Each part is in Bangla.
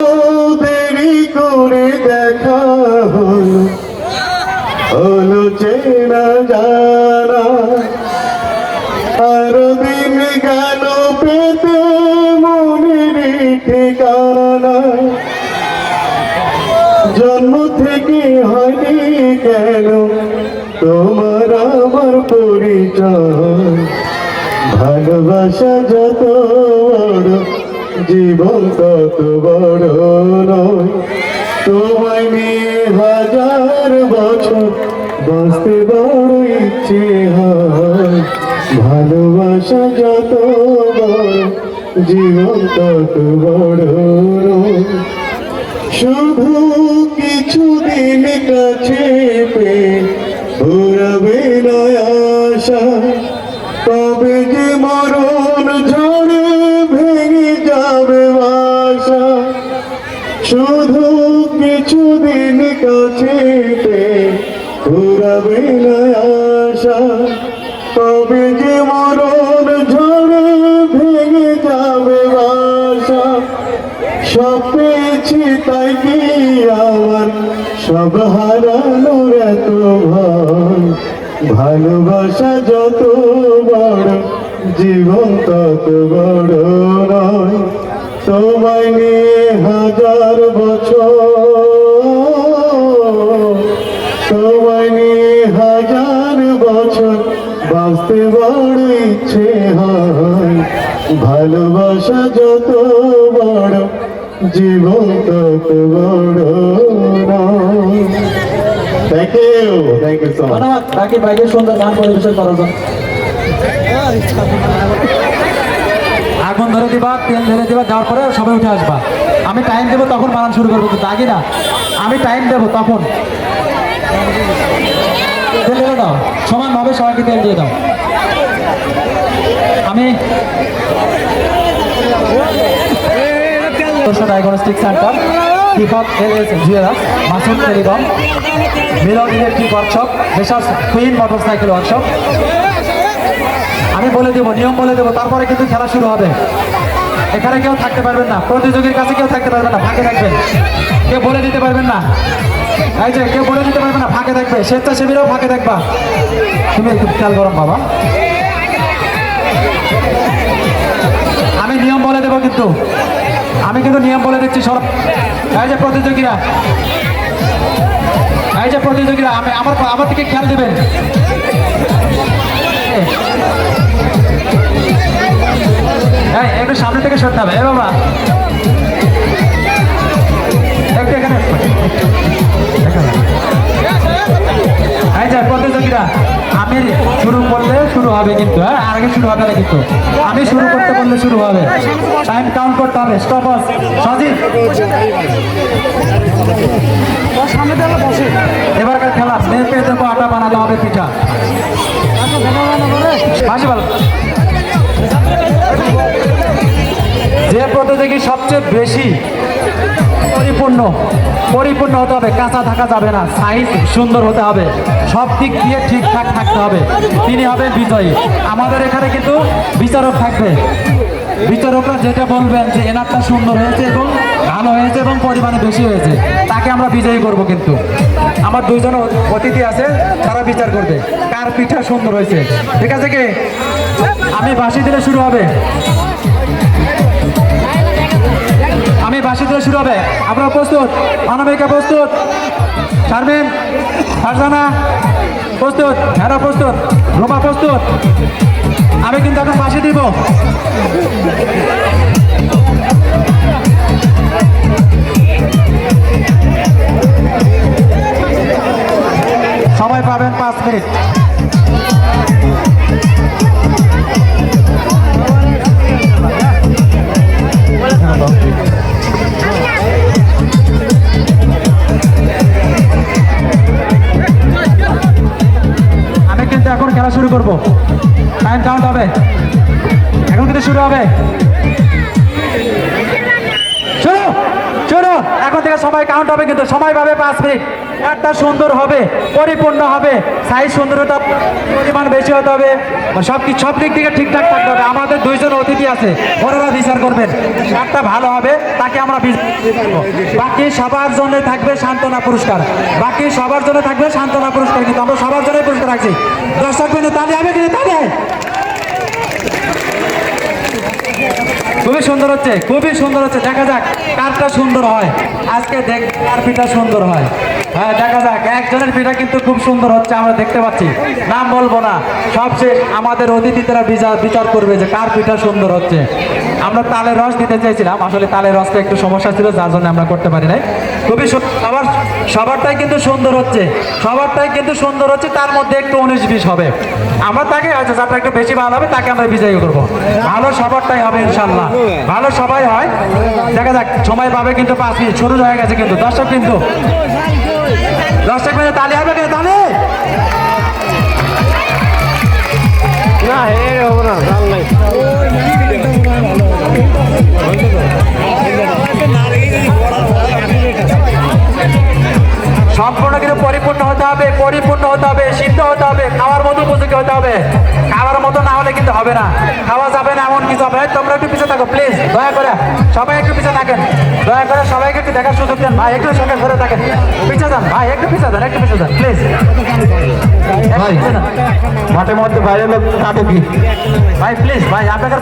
দেরি করে দেখা হলো, হলো চেনা জানা, আর দিন গেল পেতে মনের ঠিকানা। জন্ম থেকে হয়নি কেন তোমার আমার পরিচয়, ভালোবাসা যত বড় জীবন তত বড় নয়। তোমায় নিয়ে হাজার বছর বাঁচতে বড় ইচ্ছে হয়, ভালোবাসা যত বড় জীবন তত বড় নয়। শুধু কিছুদিন কাছে পেয়ে ঘুরাবে নয় আশা, তবে যে মরণ ঝড়ে ভেঙে যাবে বাসা। শুধু কিছুদিন কাছে পেয়ে ঘুরাবে নয় আশা, তবে যে মরণ ঝড়ে ভেঙে যাবে বাসা। সব পেয়েছি তাই কি আমার সব হারানোর এত ভয়, ভালোবাসা যত বড় জীবন তত বড় নয়। তোমায় নিয়ে হাজার বছর, তোমায় নিয়ে হাজার বছর বাঁচতে বড় ইচ্ছে হয়, ভালোবাসা যত বড় জীবন তত বড় নয়। Thank you so much. ধন্যবাদ রাকিব ভাইকে সুন্দর গান পরিবেশন করার জন্য। আগুন ধরে দিবা, তেল ধরে দিবা, দেওয়ার পরে সবাই উঠে আসবা। আমি টাইম দেবো তখন বানান শুরু করবো, কিন্তু আগে না, আমি টাইম দেবো তখন। তেল ঢেলে দাও, সমানভাবে সবাইকে তেল দিয়ে দাও। আমি diagnostic centre, Deepak LS jewellers, Masud telecom, Milan electric workshop, messrs queen motorcycle workshop. আমি বলে দেবো, নিয়ম বলে দেবো, তারপরে কিন্তু খেলা শুরু হবে। এখানে কেউ থাকতে পারবেন না, প্রতিযোগীর কাছে কেউ থাকতে পারবেন না, ফাঁকে থাকবেন। কেউ বলে দিতে পারবেন না, এই যে কেউ বলে দিতে পারবেন না, ফাঁকে থাকবে। স্বেচ্ছাসেবীরাও ফাঁকে থাকবা। তুমি একটু খেয়াল করো বাবা। আমি নিয়ম বলে দেবো, কিন্তু আমি কিন্তু নিয়ম বলে দিচ্ছি সব। এই যে প্রতিযোগীরা, এই যে প্রতিযোগীরা, আমি আমার দিকে খেয়াল দেবেন। একটু সামনে থেকে সরতে হবে। এ বাবা একটু এখানে। এই যে প্রতিযোগীরা, আমি শুরু করলে শুরু হবে, কিন্তু হ্যাঁ, আর আগে শুরু হবে না, কিন্তু আমি শুরু করতে বললে শুরু হবে। টাইম কাউন্ট করতে হবে। Stop watch. সজিব, এবারকার খেলা মেপে দেবো, আটা বানাতে হবে, পিঠা। যে প্রতিযোগী সবচেয়ে বেশি পরিপূর্ণ হতে হবে, কাঁচা থাকা যাবে না, সাইজ সুন্দর হতে হবে, সব দিক দিয়ে ঠিকঠাক থাকতে হবে, তিনি হবেন বিজয়ী। আমাদের এখানে কিন্তু বিচারক থাকবে। বিচারকরা যেটা বলবেন যে এনারটা সুন্দর হয়েছে এবং ভালো হয়েছে এবং পরিমাণে বেশি হয়েছে, তাকে আমরা বিজয়ী করব। কিন্তু আমার দুইজন অতিথি আছে, তারা বিচার করবে কার পিঠা সুন্দর হয়েছে। ঠিক আছে কি? আমি বাঁশি দিলে শুরু হবে, আমি বাঁশি দিলে শুরু হবে। আপনারা প্রস্তুত? অনামিকা প্রস্তুত? শারমিন, ফারজানা প্রস্তুত? হেরা প্রস্তুত? রোমা প্রস্তুত? আমি কিন্তু এখন বাঁশি দিব। সময় পাবেন 5 মিনিট। আমি কিন্তু এখন খেলা শুরু করব। টাইম কাউন্ট হবে, এখন কিন্তু শুরু হবে। শুরু শুরু এখন থেকে সবাই সময় কাউন্ট হবে, কিন্তু সময় পাবে 5 মিনিট। একটা সুন্দর হবে, পরিপূর্ণ হবে, সাইজ সুন্দরতা পরিমাণ বেশি হতে হবে, সব দিক থেকে ঠিকঠাক থাকতে হবে। আমাদের 2 জন অতিথি আছে, ওনারা বিচার করবেন কারটা ভালো হবে, তাকে আমরা বাকি সবার জন্য থাকবে সান্ত্বনা পুরস্কার, বাকি সবার জন্য থাকবে সান্ত্বনা পুরস্কার, কিন্তু আমরা সবার জন্য পুরস্কার রাখছি। দর্শক বিন্দু তালি হবে, কিন্তু তালি খুবই সুন্দর হচ্ছে, খুবই সুন্দর হচ্ছে। দেখা যাক কারটা সুন্দর হয়, আজকে দেখ কার পিঠা সুন্দর হয়। হ্যাঁ, দেখা যাক, একজনের পিঠা কিন্তু খুব সুন্দর হচ্ছে, আমরা দেখতে পাচ্ছি, নাম বলবো না। সবশেষ আমাদের অতিথিরা বিচার করবে যে কার পিঠা সুন্দর হচ্ছে। আমরা তালের রস দিতে চাইছিলাম, আসলে তালের রসটা একটু সমস্যা ছিল, যার জন্য আমরা করতে পারি নাই। খুবই সবারটাই কিন্তু সুন্দর হচ্ছে, সবারটাই কিন্তু সুন্দর হচ্ছে। তার মধ্যে একটু 19-20 হবে, আমরা তাকে হয়তো যাতে একটু বেশি ভালো হবে তাকে আমরা বিজয়ী করবো। ভালো সবারটাই হবে ইনশাল্লাহ, ভালো সবাই হয়। দেখা যাক, সময় পাবে কিন্তু 5 মিনিট শুরু হয়ে গেছে, কিন্তু দর্শক কিন্তু তালি হবে, কিন্তু তালি না হে হবো না, জাল নাই। সম্পূর্ণ কিন্তু পরিপূর্ণ হতে হবে, পরিপূর্ণ হতে হবে, সিদ্ধ হতে হবে, খাওয়ার মতো উপযোগী হতে হবে। খাওয়ার মতো না হলে কিন্তু হবে না, খাওয়া যাবে না এমন কিছু হবে। তোমরা একটু পিছিয়ে থাকো প্লিজ, দয়া করে সবাই একটু পিছিয়ে থাকেন, দয়া করে সবাইকে একটু দেখার সুযোগ দেন ভাই, একটু সঙ্গে ঘুরে থাকেন, পিছিয়ে যান ভাই, একটু পিছিয়ে যান, একটু পিছিয়ে যান প্লিজ ভাই। মাঠের মধ্যে বাইরে লোক কাটে কি ভাই প্লিজ ভাই, আপনাদের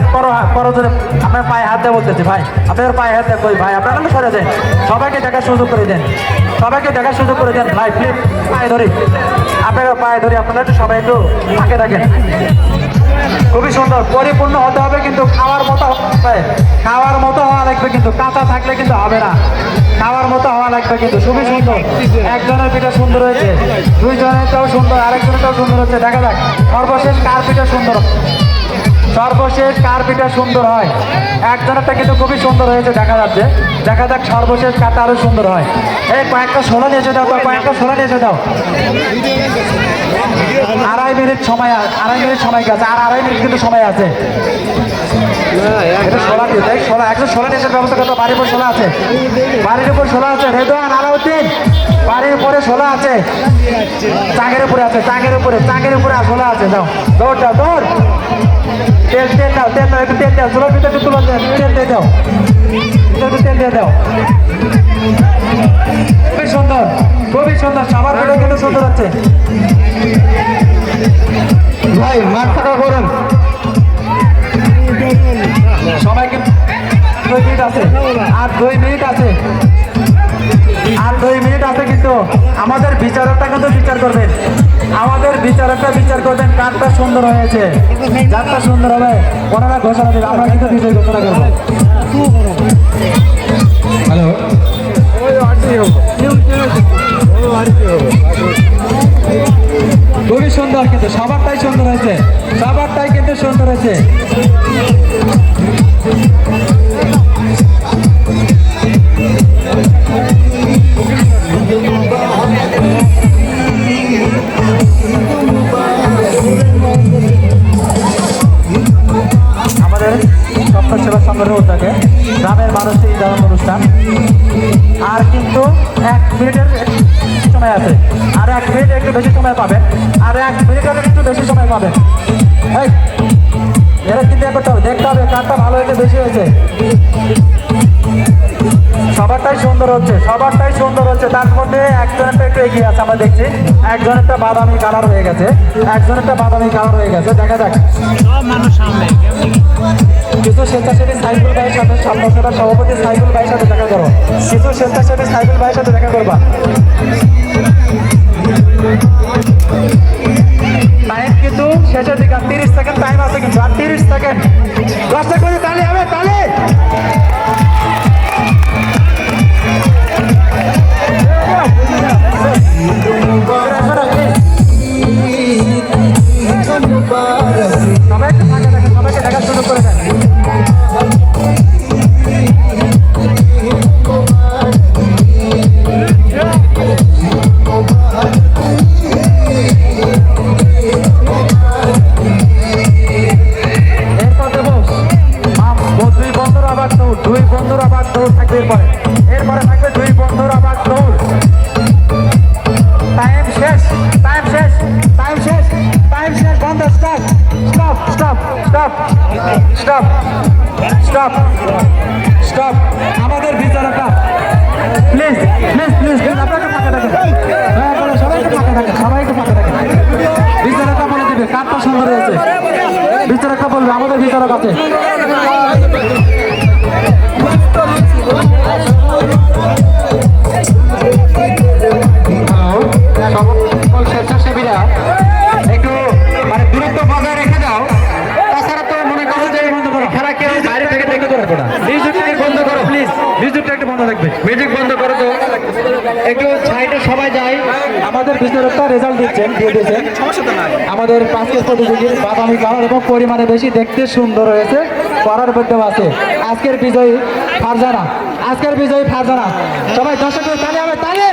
পরো ধরে আপনার পায়ে হাত দিয়ে বলতেছি ভাই, আপনাদের পায়ে হাত দিয়ে কই ভাই, আপনারা না সরে যায়, সবাইকে দেখার সুযোগ করে দেন, সবাইকে দেখার সুযোগ করে দেন ভাই প্লিজ। পায়ে ধরি, আপনারা পায়ে ধরি, আপনারা একটু সবাই একটু আগে থাকেন। খুবই সুন্দর, পরিপূর্ণ হতে হবে, কিন্তু খাওয়ার মতো হবে, খাওয়ার মতো হওয়া লাগবে, কিন্তু কাঁচা থাকলে কিন্তু হবে না, খাওয়ার মতো হওয়া লাগবে কিন্তু। খুবই সুন্দর, একজনের পিঠা সুন্দর হয়েছে, 2 জনেরটাও সুন্দর, আরেকজনেরটাও সুন্দর হচ্ছে। দেখা যাক সর্বশেষ কার পিঠা সুন্দর, সর্বশেষ কার পিঠা সুন্দর হয়। একজনেরটা কিন্তু খুবই সুন্দর হয়েছে দেখা যাচ্ছে, দেখা যাক সর্বশেষ কারটা আরো সুন্দর হয়। এই কয়েকটা ছোলা নিয়ে এসে দাও, কয়েকটা ছোলা নিয়ে এসে দাও। 2.5 মিনিট সময়, 2.5 মিনিট সময় গেছে, আর 2.5 মিনিট কিন্তু সময় আছে। এটা ছোলা দিয়ে দেখ, ছোলা একজন ছোলা নিয়ে এসে ব্যবস্থা করতে, বাড়ির উপর ছোলা আছে, বাড়ির উপর ছোলা আছে, রেদওয়ান আলাউদ্দিন বাড়ির উপরে ছোলা আছে, চাঙের উপরে আছে, চাঙের উপরে আর ছোলা আছে। দাও দৌড় দাও, দৌড়, তেল দাও, তেল দাও, একটু তেল দাও, ছোলার ভিতরে একটু তুলো তেল দিয়ে দাও, একটু তেল দিয়ে দাও। খুবই সুন্দর, খুবই সুন্দর, সবার ভিডিও কিন্তু সুন্দর হচ্ছে ভাই। মাঠ ফাঁকা করেন, সবাইকে 2 মিনিট আছে, আর 2 মিনিট আছে, আর 2 মিনিট আছে, কিন্তু আমাদের বিচারকটা কিন্তু বিচার করবেন, আমাদের বিচারকটা বিচার করবেন কারটা সুন্দর হয়েছে, যারটা সুন্দর হবে ওনারা ঘোষণা দেবে, আমরা কিন্তু বিজয় ঘোষণা করবো। হ্যালো, খুবই সুন্দর, কিন্তু সবারটাই সুন্দর হয়েছে, সবারটাই কিন্তু সুন্দর হয়েছে। আমাদের স্বপ্ন সেবা সংগঠনের উদ্যোগে গ্রামের মানুষের ঈদান অনুষ্ঠান, আর কিন্তু 1 মিনিটের সময় আছে, আর 1 মিনিট একটু বেশি সময় পাবেন, আর 1 মিনিটের একটু বেশি সময় পাবেন। এরা কিন্তু করতে হবে, দেখতে হবে কারটা ভালো হয়েছে বেশি হয়েছে। সবারটাই সুন্দর হচ্ছে, সবারটাই সুন্দর হচ্ছে, তার মধ্যে একজনেরটা একটু এগিয়ে আছে, আমরা দেখছি একজনেরটা বাদামি কালার হয়ে গেছে, একজনেরটা বাদামি কালার হয়ে গেছে। দেখা যাক কিছু স্বেচ্ছাসেবী সাইফুল ভাইয়ের সাথে, স্বপ্নসেবার সভাপতি সাইফুল ভাইয়ের সাথে দেখা করো, কিছু স্বেচ্ছাসেবী সাইফুল ভাইয়ের সাথে দেখা করবা। টাইম কিন্তু শেষের দিকে, 30 সেকেন্ড টাইম আছে, কিন্তু আর 30 সেকেন্ড। 10 সেকেন্ড তালি হবে, তালি। সবাইকে ফাঁকা দেখেন, সবাইকে দেখার সুযোগ করে দেন। এরপর দেবো 2 বন্ধুর আবার দৌড়, 2 বন্ধুর আবার দৌড় থাকবে, এরপরে থাকবে 2 বন্ধুর আবার স্টপ স্টপ স্টপ স্টপ আমাদের বিচারকরা প্লিজ প্লিজ প্লিজ আপনাকে ফাঁকা রাখেন সবাইকে ফাঁকা রাখেন সবাইকে ফাঁকা রাখেন বিচারকরা বলে দেবে কারটা সুন্দর হয়েছে বিচারকরা বলবে আমাদের বিচারক আছে সকল স্বেচ্ছাসেবীরা একটু মানে দূরত্ব বজায় রেখে দাও তাছাড়া তো মনে করো যে খেলা কেউ বাইরে থেকে দেখতে পারবো না মিউজিকটা বন্ধ করো প্লিজ মিউজিকটা একটু বন্ধ রাখবে মিউজিক বন্ধ করো তো একটু সাইডে সবাই যায় আমাদের বিচারকরা রেজাল্ট দিয়ে দিয়েছেন আমাদের পাঁচকের প্রতিযোগীর বাদামি কালার এবং পরিমাণে বেশি দেখতে সুন্দর হয়েছে করার মধ্যেও আছে আজকের বিজয়ী ফারজানা সবাই দর্শকের তালে হবে তালে